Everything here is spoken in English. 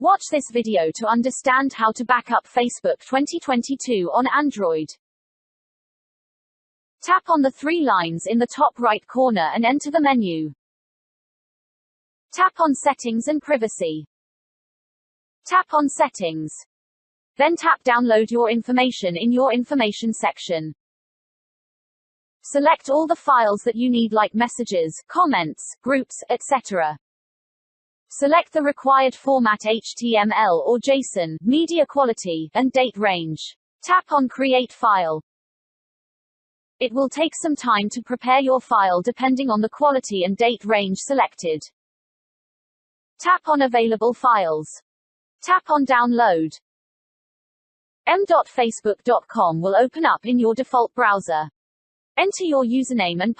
Watch this video to understand how to back up Facebook 2022 on Android. Tap on the three lines in the top right corner and enter the menu. Tap on Settings and Privacy. Tap on Settings. Then tap Download your information in your information section. Select all the files that you need like messages, comments, groups, etc. Select the required format HTML or JSON, media quality, and date range. Tap on Create File. It will take some time to prepare your file depending on the quality and date range selected. Tap on Available Files. Tap on Download. m.facebook.com will open up in your default browser. Enter your username and